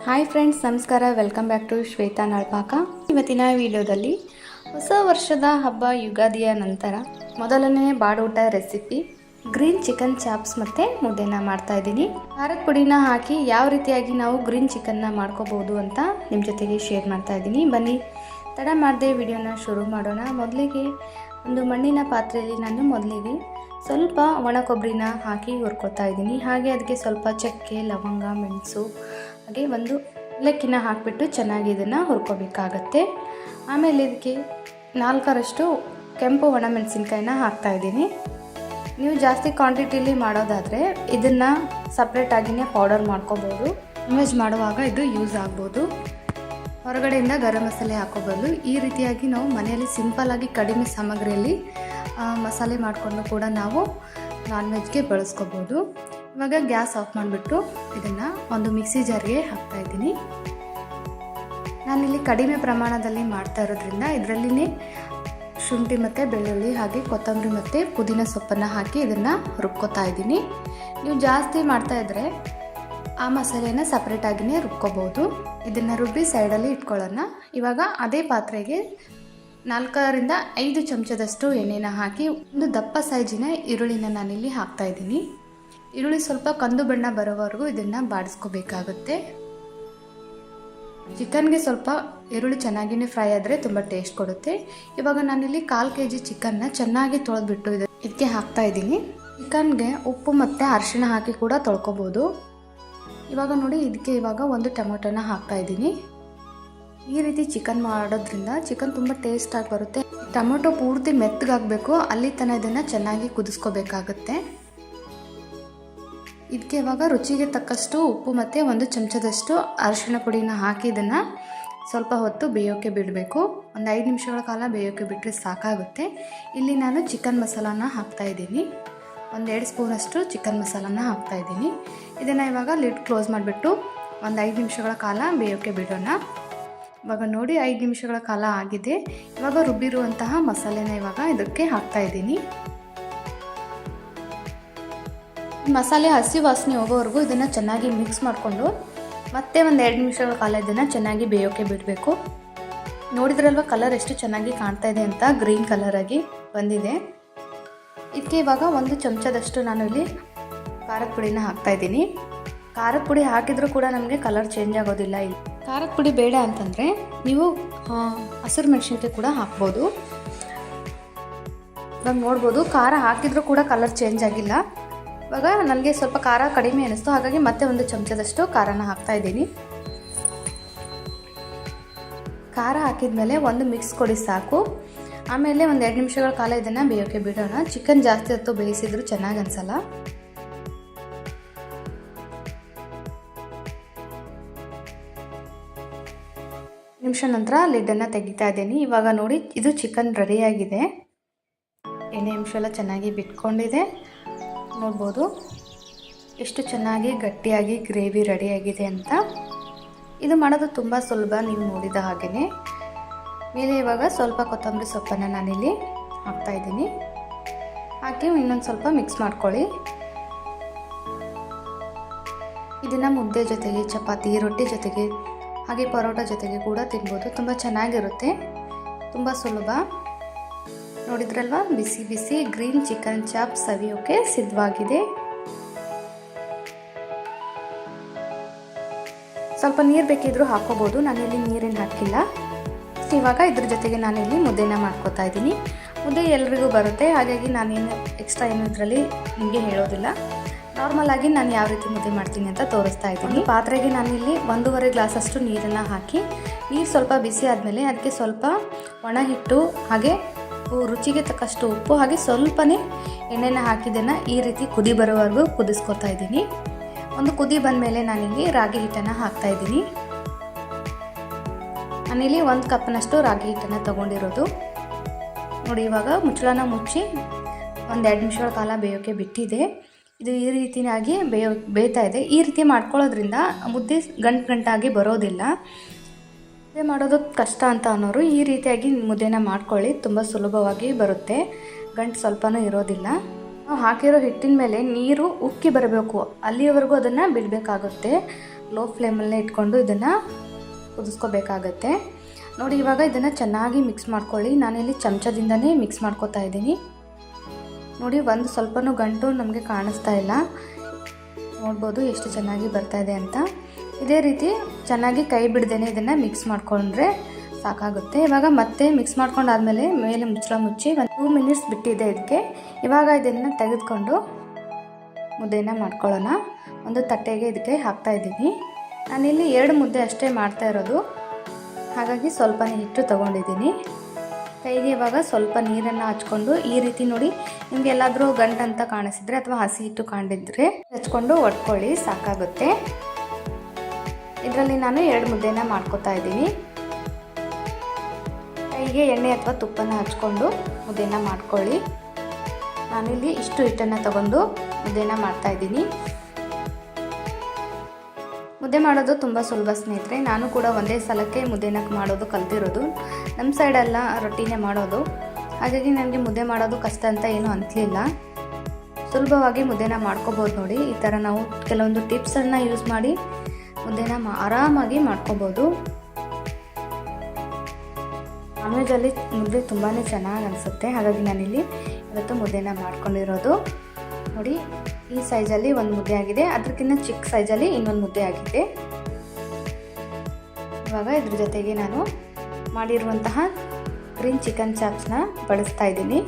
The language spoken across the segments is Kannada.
ಹಾಯ್ ಫ್ರೆಂಡ್ಸ್, ನಮಸ್ಕಾರ. Welcome back to Shweta Nalpaka. ಇವತ್ತಿನ ವಿಡಿಯೋದಲ್ಲಿ ಹೊಸ ವರ್ಷದ ಹಬ್ಬ ಯುಗಾದಿಯ ನಂತರ ಮೊದಲನೇ ಬಾಡೂಟ ರೆಸಿಪಿ ಗ್ರೀನ್ ಚಿಕನ್ ಚಾಪ್ಸ್ ಮತ್ತು ಮುದ್ದೆನ ಮಾಡ್ತಾಯಿದ್ದೀನಿ. ಖಾರದ ಪುಡಿನ ಹಾಕಿ ಯಾವ ರೀತಿಯಾಗಿ ನಾವು ಗ್ರೀನ್ ಚಿಕನ್ನ ಮಾಡ್ಕೋಬೋದು ಅಂತ ನಿಮ್ಮ ಜೊತೆಗೆ ಶೇರ್ ಮಾಡ್ತಾಯಿದ್ದೀನಿ. ಬನ್ನಿ ತಡ ಮಾಡದೆ ವಿಡಿಯೋನ ಶುರು ಮಾಡೋಣ. ಮೊದಲಿಗೆ ಒಂದು ಮಣ್ಣಿನ ಪಾತ್ರೆಯಲ್ಲಿ ನಾನು ಮೊದಲಿಗೆ ಸ್ವಲ್ಪ ಒಣ ಕೊಬ್ಬರಿನ ಹಾಕಿ ಹುರ್ಕೊತಾ ಇದ್ದೀನಿ. ಹಾಗೆ ಅದಕ್ಕೆ ಸ್ವಲ್ಪ ಚಕ್ಕೆ, ಲವಂಗ, ಮೆಣಸು, ಹಾಗೆ ಒಂದು ಏಲಕ್ಕಿನ ಹಾಕಿಬಿಟ್ಟು ಚೆನ್ನಾಗಿ ಇದನ್ನು ಹುರ್ಕೋಬೇಕಾಗತ್ತೆ. ಆಮೇಲೆ ಇದಕ್ಕೆ 4ರಷ್ಟು ಕೆಂಪು ಒಣಮೆಣಸಿನ್ಕಾಯಿನ ಹಾಕ್ತಾಯಿದ್ದೀನಿ. ನೀವು ಜಾಸ್ತಿ ಕ್ವಾಂಟಿಟಿಲಿ ಮಾಡೋದಾದರೆ ಇದನ್ನು ಸಪ್ರೇಟಾಗಿಯೇ ಪೌಡರ್ ಮಾಡ್ಕೋಬೋದು. ನಾನ್ ವೆಜ್ ಮಾಡುವಾಗ ಇದು ಯೂಸ್ ಆಗ್ಬೋದು. ಹೊರಗಡೆಯಿಂದ ಗರಂ ಮಸಾಲೆ ಹಾಕೋಬದಲು ಈ ರೀತಿಯಾಗಿ ನಾವು ಮನೆಯಲ್ಲಿ ಸಿಂಪಲ್ಲಾಗಿ ಕಡಿಮೆ ಸಾಮಗ್ರಿಯಲ್ಲಿ ಮಸಾಲೆ ಮಾಡಿಕೊಂಡು ಕೂಡ ನಾವು ನಾನ್ ವೆಜ್ಗೆ ಬಳಸ್ಕೋಬೋದು. ಇವಾಗ ಗ್ಯಾಸ್ ಆಫ್ ಮಾಡಿಬಿಟ್ಟು ಇದನ್ನು ಒಂದು ಮಿಕ್ಸಿ ಜಾರ್ಗೆ ಹಾಕ್ತಾಯಿದ್ದೀನಿ. ನಾನಿಲ್ಲಿ ಕಡಿಮೆ ಪ್ರಮಾಣದಲ್ಲಿ ಮಾಡ್ತಾ ಇರೋದ್ರಿಂದ ಇದರಲ್ಲಿನೇ ಶುಂಠಿ ಮತ್ತು ಬೆಳ್ಳುಳ್ಳಿ, ಹಾಗೆ ಕೊತ್ತಂಬರಿ ಮತ್ತು ಪುದೀನ ಸೊಪ್ಪನ್ನು ಹಾಕಿ ಇದನ್ನು ರುಬ್ಕೋತಾ ಇದ್ದೀನಿ. ನೀವು ಜಾಸ್ತಿ ಮಾಡ್ತಾಯಿದ್ರೆ ಆ ಮಸಾಲೆನ ಸಪ್ರೇಟಾಗಿಯೇ ರುಬ್ಕೋಬೋದು. ಇದನ್ನು ರುಬ್ಬಿ ಸೈಡಲ್ಲಿ ಇಟ್ಕೊಳ್ಳೋಣ. ಇವಾಗ ಅದೇ ಪಾತ್ರೆಗೆ 4ರಿಂದ 5 ಚಮಚದಷ್ಟು ಎಣ್ಣೆನ ಹಾಕಿ ಒಂದು ದಪ್ಪ ಸೈಜಿನ ಈರುಳ್ಳಿನ ನಾನಿಲ್ಲಿ ಹಾಕ್ತಾಯಿದ್ದೀನಿ. ಈರುಳ್ಳಿ ಸ್ವಲ್ಪ ಕಂದು ಬಣ್ಣ ಬರೋವರೆಗೂ ಇದನ್ನು ಬಾಡಿಸ್ಕೋಬೇಕಾಗುತ್ತೆ. ಚಿಕನ್ಗೆ ಸ್ವಲ್ಪ ಈರುಳ್ಳಿ ಚೆನ್ನಾಗಿಯೇ ಫ್ರೈ ಆದರೆ ತುಂಬ ಟೇಸ್ಟ್ ಕೊಡುತ್ತೆ. ಇವಾಗ ನಾನಿಲ್ಲಿ 1/4 kg ಚಿಕನ್ನ ಚೆನ್ನಾಗಿ ತೊಳೆದ್ಬಿಟ್ಟು ಇದಕ್ಕೆ ಹಾಕ್ತಾಯಿದ್ದೀನಿ. ಚಿಕನ್ಗೆ ಉಪ್ಪು ಮತ್ತು ಅರಿಶಿಣ ಹಾಕಿ ಕೂಡ ತೊಳ್ಕೊಬೋದು. ಇವಾಗ ನೋಡಿ, ಇದಕ್ಕೆ ಇವಾಗ ಒಂದು ಟೊಮೊಟೊನ ಹಾಕ್ತಾಯಿದ್ದೀನಿ. ಈ ರೀತಿ ಚಿಕನ್ ಮಾಡೋದ್ರಿಂದ ಚಿಕನ್ ತುಂಬ ಟೇಸ್ಟಾಗಿ ಬರುತ್ತೆ. ಟೊಮೊಟೊ ಪೂರ್ತಿ ಮೆತ್ತಗಾಗಬೇಕು, ಅಲ್ಲಿ ತನಕ ಇದನ್ನು ಚೆನ್ನಾಗಿ ಕುದಿಸ್ಕೋಬೇಕಾಗತ್ತೆ. ಇದಕ್ಕೆ ಇವಾಗ ರುಚಿಗೆ ತಕ್ಕಷ್ಟು ಉಪ್ಪು ಮತ್ತು 1 ಚಮಚದಷ್ಟು ಅರಿಶಿಣ ಪುಡಿನ ಹಾಕಿ ಇದನ್ನು ಸ್ವಲ್ಪ ಹೊತ್ತು ಬೇಯೋಕ್ಕೆ ಬಿಡಬೇಕು. ಒಂದು 5 ನಿಮಿಷಗಳ ಕಾಲ ಬೇಯೋಕ್ಕೆ ಬಿಟ್ಟರೆ ಸಾಕಾಗುತ್ತೆ. ಇಲ್ಲಿ ನಾನು ಚಿಕನ್ ಮಸಾಲಾನ ಹಾಕ್ತಾಯಿದ್ದೀನಿ. 1-2 ಸ್ಪೂನಷ್ಟು ಚಿಕನ್ ಮಸಾಲಾನ ಹಾಕ್ತಾಯಿದ್ದೀನಿ. ಇದನ್ನು ಇವಾಗ ಲಿಡ್ ಕ್ಲೋಸ್ ಮಾಡಿಬಿಟ್ಟು ಒಂದು 5 ನಿಮಿಷಗಳ ಕಾಲ ಬೇಯೋಕ್ಕೆ ಬಿಡೋಣ. ಇವಾಗ ನೋಡಿ, 5 ನಿಮಿಷಗಳ ಕಾಲ ಆಗಿದೆ. ಇವಾಗ ರುಬ್ಬಿರುವಂತಹ ಮಸಾಲೆನ ಇವಾಗ ಇದಕ್ಕೆ ಹಾಕ್ತಾಯಿದ್ದೀನಿ. ಮಸಾಲೆ ಹಸಿ ವಾಸನೆ ಹೋಗೋವರೆಗೂ ಇದನ್ನು ಚೆನ್ನಾಗಿ ಮಿಕ್ಸ್ ಮಾಡಿಕೊಂಡು ಮತ್ತೆ ಒಂದು 2 ನಿಮಿಷಗಳ ಕಾಲ ಇದನ್ನು ಚೆನ್ನಾಗಿ ಬೇಯೋಕ್ಕೆ ಬಿಡಬೇಕು. ನೋಡಿದ್ರಲ್ವ ಕಲರ್ ಎಷ್ಟು ಚೆನ್ನಾಗಿ ಕಾಣ್ತಾ ಇದೆ ಅಂತ, ಗ್ರೀನ್ ಕಲರಾಗಿ ಬಂದಿದೆ. ಇದಕ್ಕೆ ಇವಾಗ 1 ಚಮಚದಷ್ಟು ನಾನು ಇಲ್ಲಿ ಖಾರದ ಪುಡಿನ ಹಾಕ್ತಾಯಿದ್ದೀನಿ. ಖಾರದ ಪುಡಿ ಹಾಕಿದರೂ ಕೂಡ ನಮಗೆ ಕಲರ್ ಚೇಂಜ್ ಆಗೋದಿಲ್ಲ. ಇಲ್ಲಿ ಖಾರದ ಪುಡಿ ಬೇಡ ಅಂತಂದರೆ ನೀವು ಹಸಿರು ಮೆಣಸಿನ್ಕಾಯಿ ಕೂಡ ಹಾಕ್ಬೋದು. ಇವಾಗ ನೋಡ್ಬೋದು, ಖಾರ ಹಾಕಿದರೂ ಕೂಡ ಕಲರ್ ಚೇಂಜ್ ಆಗಿಲ್ಲ. ಇವಾಗ ನನಗೆ ಸ್ವಲ್ಪ ಖಾರ ಕಡಿಮೆ ಅನ್ನಿಸ್ತು, ಹಾಗಾಗಿ ಮತ್ತೆ 1 ಚಮಚದಷ್ಟು ಖಾರನ ಹಾಕ್ತಾಯಿದ್ದೀನಿ. ಖಾರ ಹಾಕಿದ ಮೇಲೆ ಒಂದು ಮಿಕ್ಸ್ ಕೊಡಿ ಸಾಕು. ಆಮೇಲೆ ಒಂದು 2 ನಿಮಿಷಗಳ ಕಾಲ ಇದನ್ನು ಬೇಯೋಕ್ಕೆ ಬಿಡೋಣ. ಚಿಕನ್ ಜಾಸ್ತಿ ಹೊತ್ತು ಬೇಯಿಸಿದ್ರು ಚೆನ್ನಾಗಿ ಅನಿಸಲ್ಲ. ನಿಮಿಷ ನಂತರ ಲಿಡ್ಡನ್ನು ತೆಗಿತಾ ಇದ್ದೀನಿ. ಇವಾಗ ನೋಡಿ, ಇದು ಚಿಕನ್ ರೆಡಿಯಾಗಿದೆ. ಎಣ್ಣೆ ಅಂಶ ಎಲ್ಲ ಚೆನ್ನಾಗಿ ಬಿಟ್ಕೊಂಡಿದೆ. ನೋಡ್ಬೋದು ಎಷ್ಟು ಚೆನ್ನಾಗಿ ಗಟ್ಟಿಯಾಗಿ ಗ್ರೇವಿ ರೆಡಿಯಾಗಿದೆ ಅಂತ. ಇದು ಮಾಡೋದು ತುಂಬ ಸುಲಭ, ನೀವು ನೋಡಿದ ಹಾಗೆಯೇ. ಮೇಲೆ ಇವಾಗ ಸ್ವಲ್ಪ ಕೊತ್ತಂಬರಿ ಸೊಪ್ಪನ್ನು ನಾನಿಲ್ಲಿ ಹಾಕ್ತಾಯಿದ್ದೀನಿ. ಹಾಕಿ ಇನ್ನೊಂದು ಸ್ವಲ್ಪ ಮಿಕ್ಸ್ ಮಾಡ್ಕೊಳ್ಳಿ. ಇದನ್ನು ಮುದ್ದೆ ಜೊತೆಗೆ, ಚಪಾತಿ, ರೊಟ್ಟಿ ಜೊತೆಗೆ, ಹಾಗೆ ಪರೋಟ ಜೊತೆಗೆ ಕೂಡ ತಿನ್ಬೋದು. ತುಂಬ ಚೆನ್ನಾಗಿರುತ್ತೆ, ತುಂಬ ಸುಲಭ. ನೋಡಿದ್ರಲ್ವ, ಬಿಸಿ ಬಿಸಿ ಗ್ರೀನ್ ಚಿಕನ್ ಚಾಪ್ಸ್ ಸವಿಯೋಕೆ ಸಿದ್ಧವಾಗಿದೆ. ಸ್ವಲ್ಪ ನೀರು ಬೇಕಿದ್ರೂ ಹಾಕೋಬೋದು, ನಾನಿಲ್ಲಿ ನೀರೇನು ಹಾಕಿಲ್ಲ. ಇವಾಗ ಇದ್ರ ಜೊತೆಗೆ ನಾನಿಲ್ಲಿ ಮುದ್ದೆನ ಮಾಡ್ಕೋತಾ ಇದ್ದೀನಿ. ಮುದ್ದೆ ಎಲ್ರಿಗೂ ಬರುತ್ತೆ, ಹಾಗಾಗಿ ನಾನೇನು ಎಕ್ಸ್ಟ್ರಾ ಏನು ಇದರಲ್ಲಿ ನಿಮಗೆ ಹೇಳೋದಿಲ್ಲ. ನಾರ್ಮಲ್ ಆಗಿ ನಾನು ಯಾವ ರೀತಿ ಮುದ್ದೆ ಮಾಡ್ತೀನಿ ಅಂತ ತೋರಿಸ್ತಾ ಇದ್ದೀನಿ. ಪಾತ್ರೆಗೆ ನಾನಿಲ್ಲಿ 1.5 ಗ್ಲಾಸಷ್ಟು ನೀರನ್ನು ಹಾಕಿ, ನೀರು ಸ್ವಲ್ಪ ಬಿಸಿ ಆದಮೇಲೆ ಅದಕ್ಕೆ ಸ್ವಲ್ಪ ಒಣ ಹಿಟ್ಟು, ಹಾಗೆ ರುಚಿಗೆ ತಕ್ಕಷ್ಟು ಉಪ್ಪು, ಹಾಗೆ ಸ್ವಲ್ಪನೇ ಎಣ್ಣೆನ ಹಾಕಿದ್ದನ್ನು ಈ ರೀತಿ ಕುದಿ ಬರೋವರೆಗೂ ಕುದಿಸ್ಕೊತಾ ಇದ್ದೀನಿ. ಒಂದು ಕುದಿ ಬಂದಮೇಲೆ ನಾನಿಲ್ಲಿ ರಾಗಿ ಹಿಟ್ಟನ್ನು ಹಾಕ್ತಾಯಿದ್ದೀನಿ. ನಾನಿಲ್ಲಿ 1 ಕಪ್ನಷ್ಟು ರಾಗಿ ಹಿಟ್ಟನ್ನು ತೊಗೊಂಡಿರೋದು. ನೋಡಿ, ಇವಾಗ ಮುಚ್ಚಳನ ಮುಚ್ಚಿ ಒಂದು 2 ನಿಮಿಷಗಳ ಕಾಲ ಬೇಯೋಕ್ಕೆ ಬಿಟ್ಟಿದೆ. ಇದು ಈ ರೀತಿಯಾಗಿ ಬೇಯ್ತಾ ಇದೆ. ಈ ರೀತಿ ಮಾಡ್ಕೊಳ್ಳೋದ್ರಿಂದ ಮುದ್ದೆ ಗಂಟಾಗಿ ಬರೋದಿಲ್ಲ. ಮುದ್ದೆ ಮಾಡೋದು ಕಷ್ಟ ಅಂತ ಅನ್ನೋರು ಈ ರೀತಿಯಾಗಿ ಮುದ್ದೆನ ಮಾಡ್ಕೊಳ್ಳಿ, ತುಂಬ ಸುಲಭವಾಗಿ ಬರುತ್ತೆ, ಗಂಟು ಸ್ವಲ್ಪನೂ ಇರೋದಿಲ್ಲ. ನಾವು ಹಾಕಿರೋ ಹಿಟ್ಟಿನ ಮೇಲೆ ನೀರು ಉಕ್ಕಿ ಬರಬೇಕು, ಅಲ್ಲಿಯವರೆಗೂ ಅದನ್ನು ಬಿಡಬೇಕಾಗುತ್ತೆ. ಲೋ ಫ್ಲೇಮಲ್ಲೇ ಇಟ್ಕೊಂಡು ಇದನ್ನು ಕುದಿಸ್ಕೋಬೇಕಾಗತ್ತೆ ನೋಡಿ. ಇವಾಗ ಇದನ್ನು ಚೆನ್ನಾಗಿ ಮಿಕ್ಸ್ ಮಾಡ್ಕೊಳ್ಳಿ. ನಾನಿಲ್ಲಿ ಚಮಚದಿಂದನೇ ಮಿಕ್ಸ್ ಮಾಡ್ಕೋತಾ ಇದ್ದೀನಿ ನೋಡಿ. ಒಂದು ಸ್ವಲ್ಪನೂ ಗಂಟು ನಮಗೆ ಕಾಣಿಸ್ತಾ ಇಲ್ಲ, ನೋಡ್ಬೋದು ಎಷ್ಟು ಚೆನ್ನಾಗಿ ಬರ್ತಾ ಇದೆ ಅಂತ. ಇದೇ ರೀತಿ ಚೆನ್ನಾಗಿ ಕೈ ಬಿಡ್ದೇನೆ ಇದನ್ನು ಮಿಕ್ಸ್ ಮಾಡ್ಕೊಂಡ್ರೆ ಸಾಕಾಗುತ್ತೆ. ಇವಾಗ ಮತ್ತೆ ಮಿಕ್ಸ್ ಮಾಡ್ಕೊಂಡಾದ್ಮೇಲೆ ಮೇಲೆ ಮುಚ್ಚಳ ಮುಚ್ಚಿ 2 ಮಿನಿಟ್ಸ್ ಬಿಟ್ಟಿದೆ ಇದಕ್ಕೆ. ಇವಾಗ ಇದನ್ನು ತೆಗೆದುಕೊಂಡು ಮುದ್ದೆನ ಮಾಡ್ಕೊಳ್ಳೋಣ. ಒಂದು ತಟ್ಟೆಗೆ ಇದಕ್ಕೆ ಹಾಕ್ತಾ ಇದ್ದೀನಿ. ನಾನಿಲ್ಲಿ 2 ಮುದ್ದೆ ಅಷ್ಟೇ ಮಾಡ್ತಾ ಇರೋದು, ಹಾಗಾಗಿ ಸ್ವಲ್ಪನೇ ಹಿಟ್ಟು ತೊಗೊಂಡಿದ್ದೀನಿ. ಕೈಗೆ ಇವಾಗ ಸ್ವಲ್ಪ ನೀರನ್ನು ಹಚ್ಕೊಂಡು ಈ ರೀತಿ ನೋಡಿ, ನಿಮ್ಗೆ ಎಲ್ಲಾದರೂ ಗಂಟು ಅಂತ ಕಾಣಿಸಿದ್ರೆ ಅಥವಾ ಹಸಿ ಹಿಟ್ಟು ಕಾಣಿದ್ರೆ ಹಚ್ಕೊಂಡು ಒಡ್ಕೊಳ್ಳಿ, ಸಾಕಾಗುತ್ತೆ. ಇದರಲ್ಲಿ ನಾನು 2 ಮುದ್ದೆನ ಮಾಡ್ಕೊತಾ ಇದ್ದೀನಿ. ಕೈಗೆ ಎಣ್ಣೆ ಅಥವಾ ತುಪ್ಪನ ಹಚ್ಕೊಂಡು ಮುದ್ದೆನ ಮಾಡ್ಕೊಳ್ಳಿ. ನಾನಿಲ್ಲಿ ಇಷ್ಟು ಹಿಟ್ಟನ್ನು ತಗೊಂಡು ಮುದ್ದೆನ ಮಾಡ್ತಾ ಇದ್ದೀನಿ. ಮುದ್ದೆ ಮಾಡೋದು ತುಂಬ ಸುಲಭ ಸ್ನೇಹಿತರೆ. ನಾನು ಕೂಡ ಒಂದೇ ಸಲಕ್ಕೆ ಮುದ್ದೆನ ಮಾಡೋದು ಕಲ್ತಿರೋದು. ನಮ್ಮ ಸೈಡೆಲ್ಲ ರೊಟ್ಟಿನೇ ಮಾಡೋದು, ಹಾಗಾಗಿ ನನಗೆ ಮುದ್ದೆ ಮಾಡೋದು ಕಷ್ಟ ಅಂತ ಏನೂ ಅನಿಸಲಿಲ್ಲ. ಸುಲಭವಾಗಿ ಮುದ್ದೆನ ಮಾಡ್ಕೋಬೋದು ನೋಡಿ. ಈ ಥರ ನಾವು ಕೆಲವೊಂದು ಟಿಪ್ಸನ್ನು ಯೂಸ್ ಮಾಡಿ ಮುದ್ದೆನ ಆರಾಮಾಗಿ ಮಾಡ್ಕೋಬೋದು. ನಾನ್ ವೆಜ್ಜಲ್ಲಿ ಮುದ್ದೆ ತುಂಬಾ ಚೆನ್ನಾಗಿ ಅನಿಸುತ್ತೆ, ಹಾಗಾಗಿ ನಾನಿಲ್ಲಿ ಇವತ್ತು ಮುದ್ದೆನ ಮಾಡ್ಕೊಂಡಿರೋದು ನೋಡಿ. ಈ ಸೈಜಲ್ಲಿ ಒಂದು ಮುದ್ದೆ ಆಗಿದೆ, ಅದಕ್ಕಿಂತ ಚಿಕ್ಕ ಸೈಜಲ್ಲಿ ಇನ್ನೊಂದು ಮುದ್ದೆ ಆಗಿದೆ. ಇವಾಗ ಇದ್ರ ಜೊತೆಗೆ ನಾನು ಮಾಡಿರುವಂತಹ ಗ್ರೀನ್ ಚಿಕನ್ ಚಾಪ್ಸ್ನ ಬಳಸ್ತಾ ಇದ್ದೀನಿ.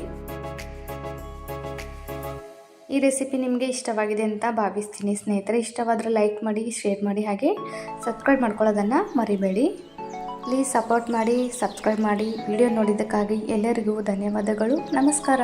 ಈ ರೆಸಿಪಿ ನಿಮಗೆ ಇಷ್ಟವಾಗಿದೆ ಅಂತ ಭಾವಿಸ್ತೀನಿ ಸ್ನೇಹಿತರೆ. ಇಷ್ಟವಾದರೆ ಲೈಕ್ ಮಾಡಿ, ಶೇರ್ ಮಾಡಿ, ಹಾಗೆ ಸಬ್ಸ್ಕ್ರೈಬ್ ಮಾಡ್ಕೊಳ್ಳೋದನ್ನು ಮರಿಬೇಡಿ. ಪ್ಲೀಸ್ ಸಪೋರ್ಟ್ ಮಾಡಿ, ಸಬ್ಸ್ಕ್ರೈಬ್ ಮಾಡಿ. ವಿಡಿಯೋ ನೋಡಿದ್ದಕ್ಕಾಗಿ ಎಲ್ಲರಿಗೂ ಧನ್ಯವಾದಗಳು. ನಮಸ್ಕಾರ.